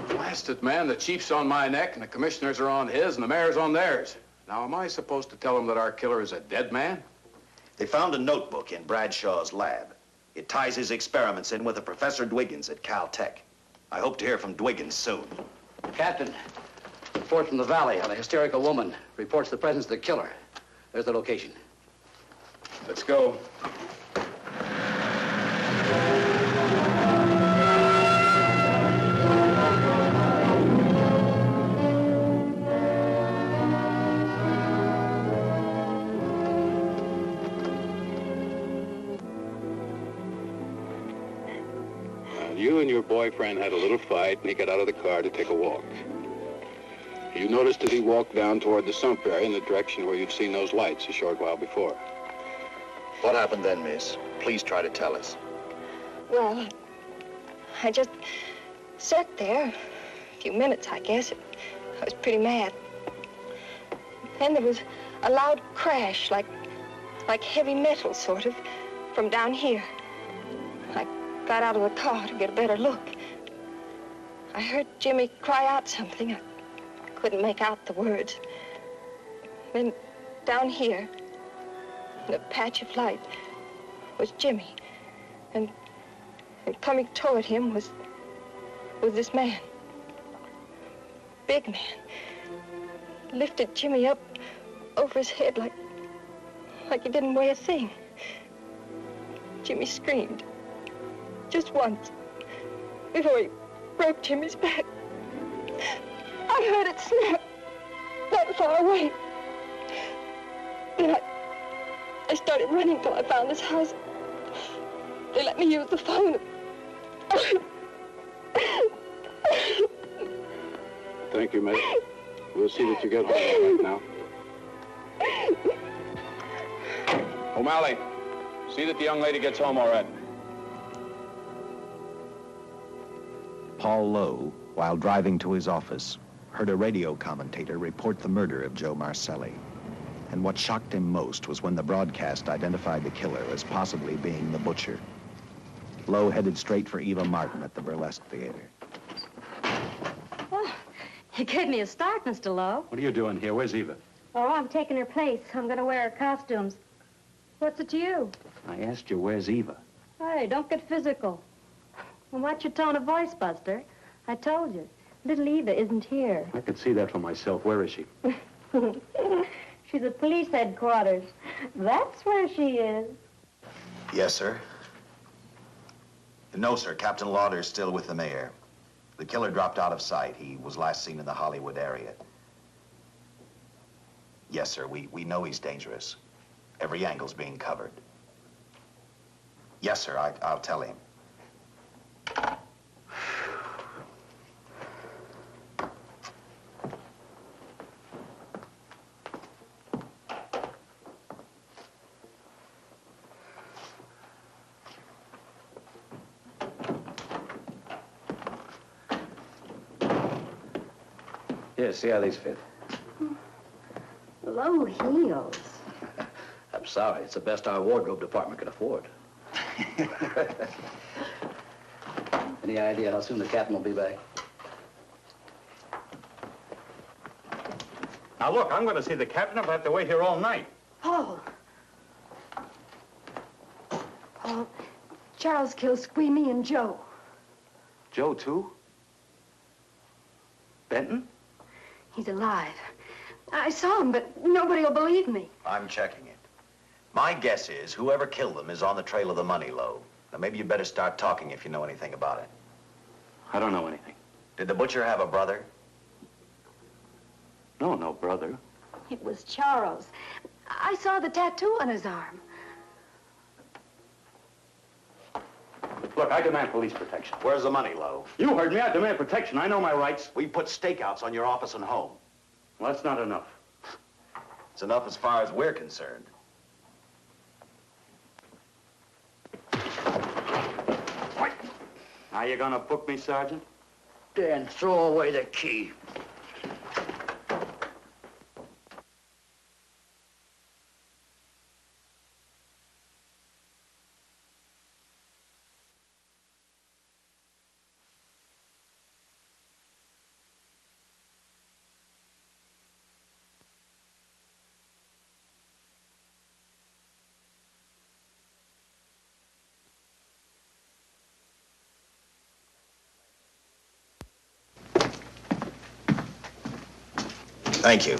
Speaker 5: Blasted man, the chief's on my neck, and the commissioners are on his, and the mayor's on theirs. Now, am I supposed to tell them that our killer is a dead man?
Speaker 4: They found a notebook in Bradshaw's lab. It ties his experiments in with a Professor Dwiggins at Caltech. I hope to hear from Dwiggins soon.
Speaker 12: Captain, report from the valley on a hysterical woman. Reports the presence of the killer. There's the location.
Speaker 5: Let's go.
Speaker 2: You and your boyfriend had a little fight, and he got out of the car to take a walk. You noticed that he walked down toward the sump area in the direction where you'd seen those lights a short while before.
Speaker 4: What happened then, miss? Please try to tell us.
Speaker 14: Well, I just sat there a few minutes, I guess. I was pretty mad. Then there was a loud crash, like heavy metal, sort of, from down here. I got out of the car to get a better look. I heard Jimmy cry out something. I couldn't make out the words. Then down here, in a patch of light, was Jimmy. And coming toward him was this man. Big man. Lifted Jimmy up over his head like he didn't weigh a thing. Jimmy screamed. Just once, before he broke Jimmy's back. I heard it snap, not far away. Then I started running till I found this house. They let me use the phone.
Speaker 2: Thank you, mate. We'll see that you get home right now.
Speaker 5: O'Malley, see that the young lady gets home all right.
Speaker 1: Paul Lowe, while driving to his office, heard a radio commentator report the murder of Joe Marcelli. And what shocked him most was when the broadcast identified the killer as possibly being the butcher. Lowe headed straight for Eva Martin at the Burlesque Theater.
Speaker 13: Oh, you gave me a start, Mr. Lowe.
Speaker 11: What are you doing here? Where's Eva?
Speaker 13: Oh, I'm taking her place. I'm going to wear her costumes. What's it to you?
Speaker 11: I asked you, where's Eva?
Speaker 13: Hey, don't get physical. Well, watch your tone of voice, Buster. I told you. Little Eva isn't here.
Speaker 11: I could see that for myself. Where is she?
Speaker 13: She's at police headquarters. That's where she is.
Speaker 4: Yes, sir. No, sir. Captain Lauder's still with the mayor. The killer dropped out of sight. He was last seen in the Hollywood area. Yes, sir. We know he's dangerous. Every angle's being covered. Yes, sir. I'll tell him.
Speaker 12: Here, see how these fit.
Speaker 13: Low heels.
Speaker 12: I'm sorry. It's the best our wardrobe department can afford. Any idea how soon the captain will be back?
Speaker 11: Now, look, I'm going to see the captain if I have to wait here all night.
Speaker 13: Paul. Paul, Charles killed Squeamy and Joe.
Speaker 2: Joe, too? Benton?
Speaker 13: He's alive. I saw him, but nobody will believe me.
Speaker 4: I'm checking it. My guess is whoever killed them is on the trail of the money, Lowe. Now, maybe you better start talking if you know anything about it.
Speaker 11: I don't know anything.
Speaker 4: Did the butcher have a brother?
Speaker 11: No, no brother.
Speaker 13: It was Charles. I saw the tattoo on his arm.
Speaker 11: Look, I demand police protection.
Speaker 4: Where's the money, Lowe?
Speaker 11: You heard me. I demand protection. I know my rights.
Speaker 4: We put stakeouts on your office and home.
Speaker 2: Well, that's not enough.
Speaker 4: It's enough as far as we're concerned.
Speaker 2: Now you gonna book me, Sergeant?
Speaker 12: Dan, throw away the key.
Speaker 4: Thank you.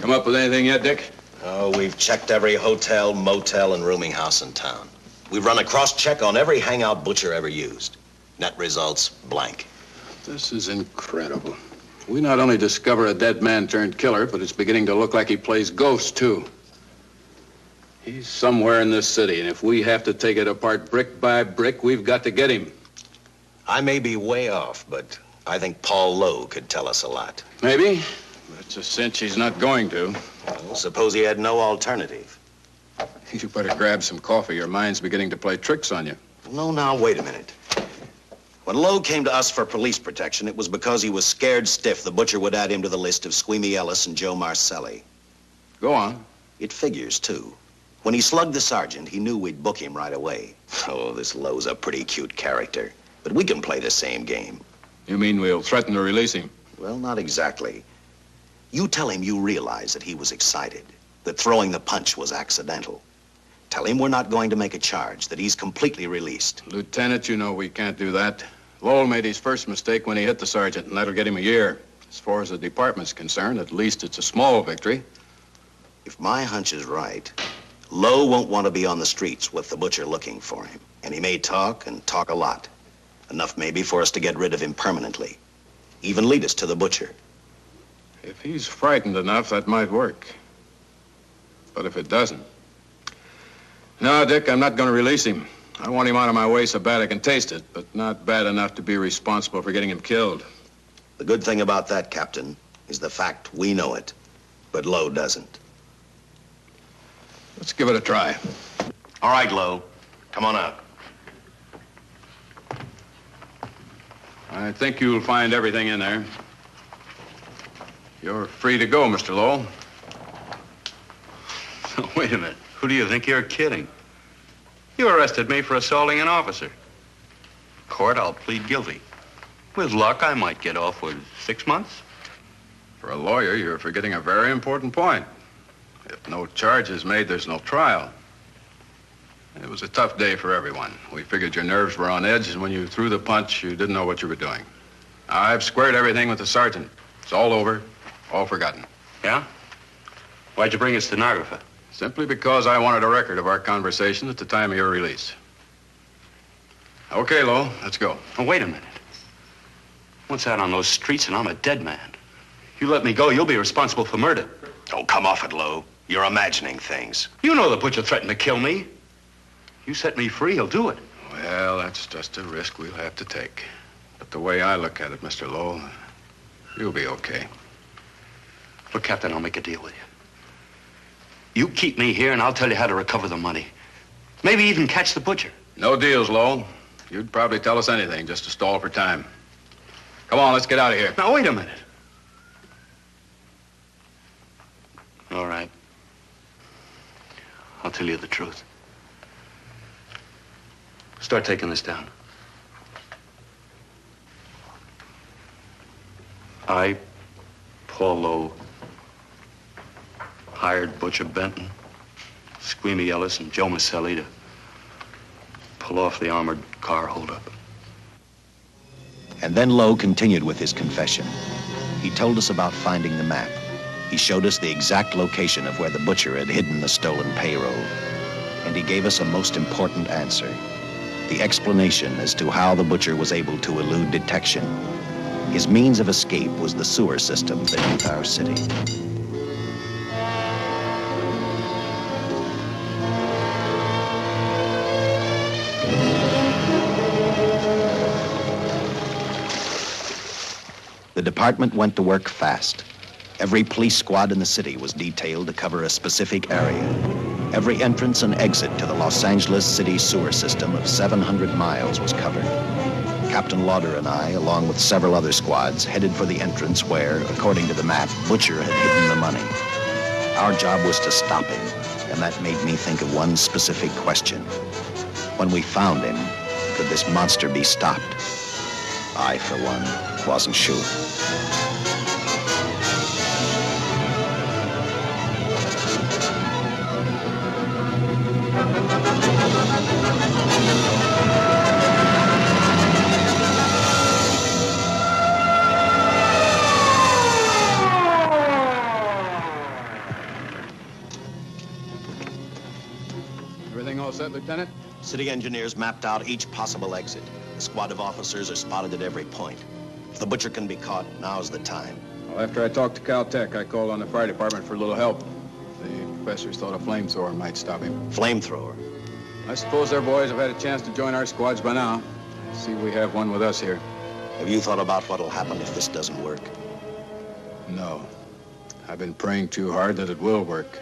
Speaker 5: Come up with anything yet, Dick?
Speaker 4: Oh, we've checked every hotel, motel, and rooming house in town. We've run a cross-check on every hangout Butcher ever used. Net results, blank.
Speaker 5: This is incredible. We not only discover a dead man turned killer, but it's beginning to look like he plays ghost, too. He's somewhere in this city, and if we have to take it apart brick by brick, we've got to get him.
Speaker 4: I may be way off, but I think Paul Lowe could tell us a lot.
Speaker 5: Maybe, but it's a cinch he's not going to.
Speaker 4: Well, suppose he had no alternative.
Speaker 5: You better grab some coffee. Your mind's beginning to play tricks on you.
Speaker 4: No, now, wait a minute. When Lowe came to us for police protection, it was because he was scared stiff the Butcher would add him to the list of 𝙤𝙗 𝙁𝙪 and Joe Marcelli.
Speaker 5: Go on.
Speaker 4: It figures, too. When he slugged the sergeant, he knew we'd book him right away. Oh, this Lowe's a pretty cute character. But we can play the same game.
Speaker 5: You mean we'll threaten to release him?
Speaker 4: Well, not exactly. You tell him you realize that he was excited, that throwing the punch was accidental. Tell him we're not going to make a charge, that he's completely released.
Speaker 5: Lieutenant, you know we can't do that. Lowell made his first mistake when he hit the sergeant, and that'll get him a year. As far as the department's concerned, at least it's a small victory.
Speaker 4: If my hunch is right, Lowe won't want to be on the streets with the Butcher looking for him. And he may talk, and talk a lot. Enough maybe for us to get rid of him permanently. Even lead us to the Butcher.
Speaker 5: If he's frightened enough, that might work. But if it doesn't... No, Dick, I'm not going to release him. I want him out of my way so bad I can taste it, but not bad enough to be responsible for getting him killed.
Speaker 4: The good thing about that, Captain, is the fact we know it, but Lowe doesn't.
Speaker 5: Let's give it a try.
Speaker 4: All right, Lowe. Come on out.
Speaker 5: I think you'll find everything in there. You're free to go, Mr. Lowell.
Speaker 2: Wait a minute. Who do you think you're kidding? You arrested me for assaulting an officer. Court, I'll plead guilty. With luck, I might get off with 6 months.
Speaker 5: For a lawyer, you're forgetting a very important point. If no charge is made, there's no trial. It was a tough day for everyone. We figured your nerves were on edge, and when you threw the punch, you didn't know what you were doing. I've squared everything with the sergeant. It's all over, all forgotten.
Speaker 2: Yeah? Why'd you bring a stenographer?
Speaker 5: Simply because I wanted a record of our conversation at the time of your release. Okay, Lowell, let's go.
Speaker 2: Oh, wait a minute. Once out on those streets and I'm a dead man. You let me go, you'll be responsible for murder.
Speaker 4: Oh, come off it, Lowe. You're imagining things.
Speaker 2: You know the Butcher threatened to kill me. You set me free, he'll do it.
Speaker 5: Well, that's just a risk we'll have to take. But the way I look at it, Mr. Lowell, you'll be okay.
Speaker 2: Look, Captain, I'll make a deal with you. You keep me here and I'll tell you how to recover the money. Maybe even catch the Butcher.
Speaker 5: No deals, Lowell. You'd probably tell us anything just to stall for time. Come on, let's get out of here.
Speaker 2: Now, wait a minute. All right. I'll tell you the truth. Start taking this down. I, Paul Lowe, hired Butcher Benton, 𝙤𝙗 𝙁𝙪, and Joe Marcelli to pull off the armored car holdup.
Speaker 1: And then Lowe continued with his confession. He told us about finding the map. He showed us the exact location of where the Butcher had hidden the stolen payroll. And he gave us a most important answer. The explanation as to how the Butcher was able to elude detection. His means of escape was the sewer system beneath our city. The The department went to work fast. Every police squad in the city was detailed to cover a specific area. Every entrance and exit to the Los Angeles city sewer system of 700 miles was covered. Captain Lauder and I, along with several other squads, headed for the entrance where, according to the map, Butcher had hidden the money. Our job was to stop him, and that made me think of one specific question. When we found him, could this monster be stopped? I, for one, wasn't sure.
Speaker 5: Everything all set, Lieutenant?
Speaker 4: City engineers mapped out each possible exit. The squad of officers are spotted at every point. If the Butcher can be caught, now's the time.
Speaker 5: Well, after I talked to Caltech, I called on the fire department for a little help. The professors thought a flamethrower might stop him.
Speaker 4: Flamethrower?
Speaker 5: I suppose their boys have had a chance to join our squads by now. See, we have one with us here.
Speaker 4: Have you thought about what'll happen if this doesn't work?
Speaker 5: No. I've been praying too hard that it will work.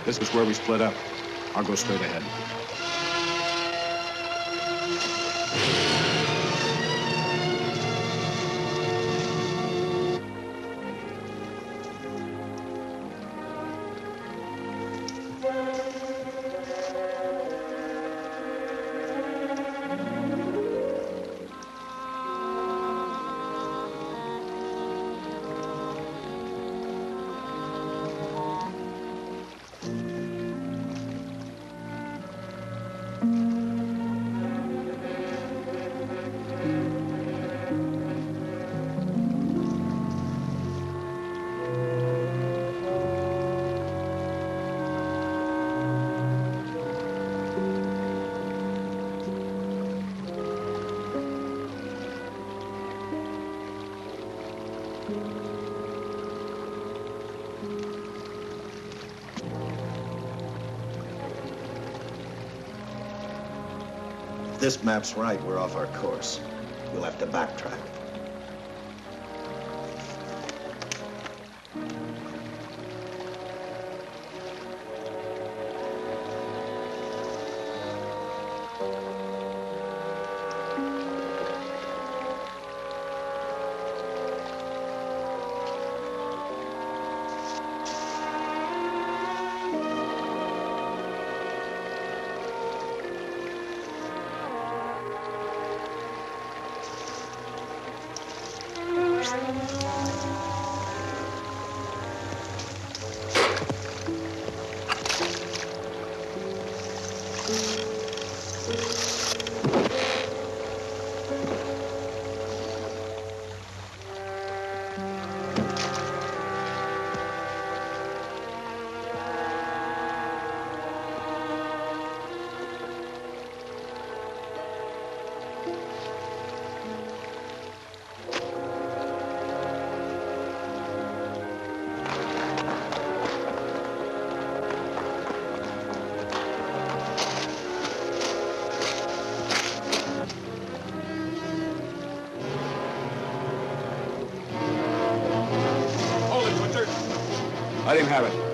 Speaker 5: This is where we split up. I'll go straight ahead.
Speaker 4: If this map's right, we're off our course. We'll have to backtrack.
Speaker 5: Let him have it.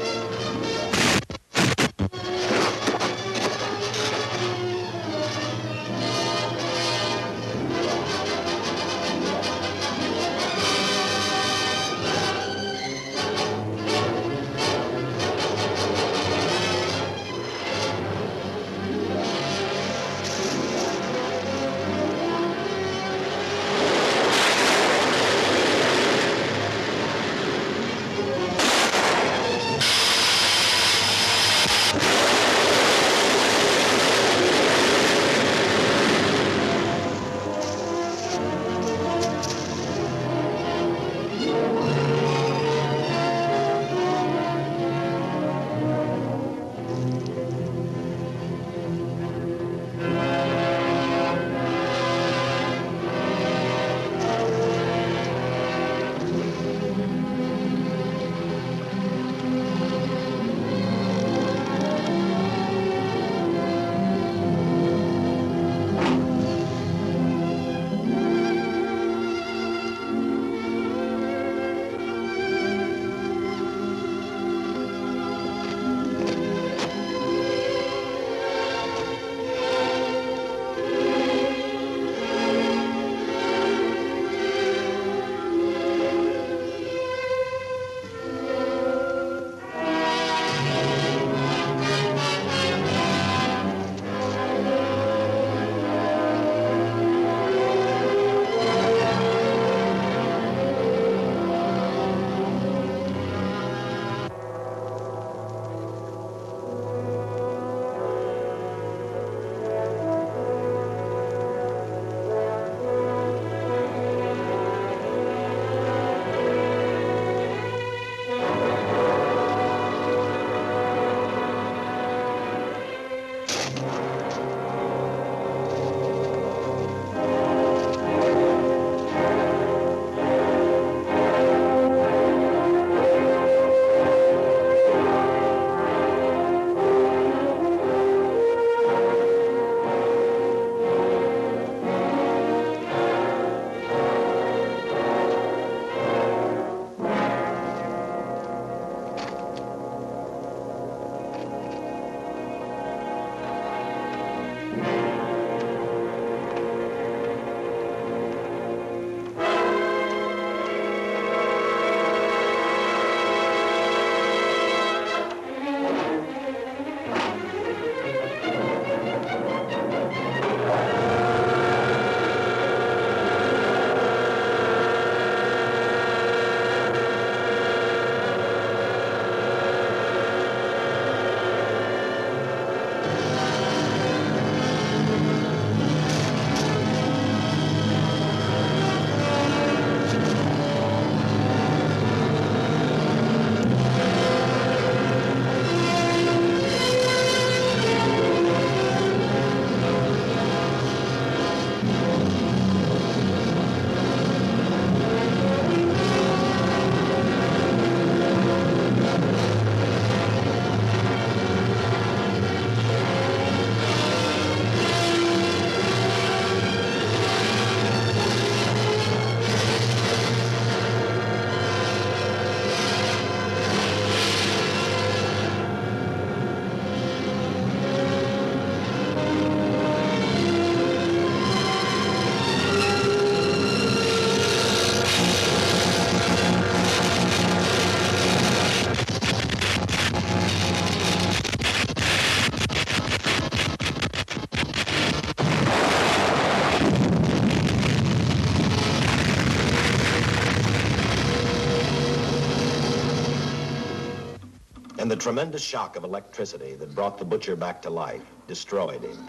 Speaker 4: And the tremendous shock of electricity that brought the butcher back to life destroyed him.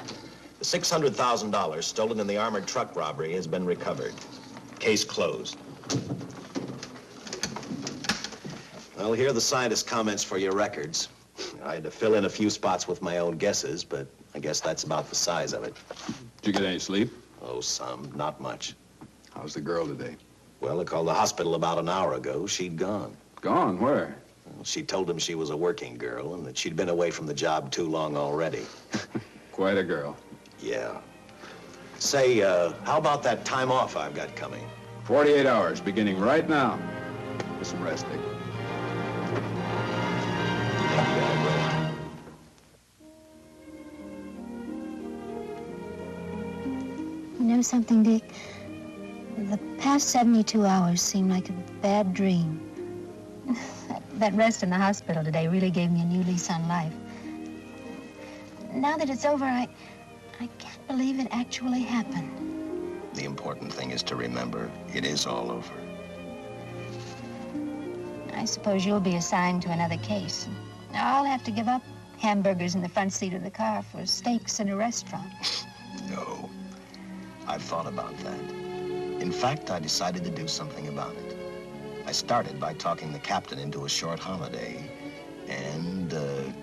Speaker 4: The $600,000 stolen in the armored truck robbery has been recovered. Case closed. Well, here are the scientist's comments for your records. I had to fill in a few spots with my own guesses, but I guess that's about the size of it.
Speaker 5: Did you get any sleep?
Speaker 4: Oh, some. Not much.
Speaker 5: How's the girl today?
Speaker 4: Well, I called the hospital about an hour ago. She'd gone.
Speaker 5: Gone? Where?
Speaker 4: Well, she told him she was a working girl and that she'd been away from the job too long already.
Speaker 5: Quite a girl.
Speaker 4: Yeah. Say, how about that time off I've got coming?
Speaker 5: 48 hours, beginning right now. With some resting.
Speaker 6: know something, Dick? The past 72 hours seem like a bad dream. That rest in the hospital today really gave me a new lease on life. Now that it's over, I can't believe it actually happened.
Speaker 4: The important thing is to remember it is all over.
Speaker 6: I suppose you'll be assigned to another case. I'll have to give up hamburgers in the front seat of the car for steaks in a restaurant.
Speaker 4: No, I've thought about that. In fact, I decided to do something about it. I started by talking the captain into a short holiday, and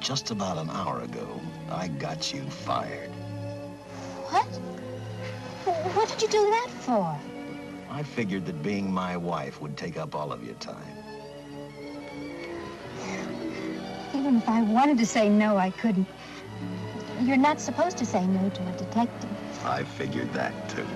Speaker 4: just about an hour ago, I got you fired.
Speaker 6: What? What did you do that for?
Speaker 4: I figured that being my wife would take up all of your time.
Speaker 6: Even if I wanted to say no, I couldn't. You're not supposed to say no to a detective.
Speaker 4: I figured that, too.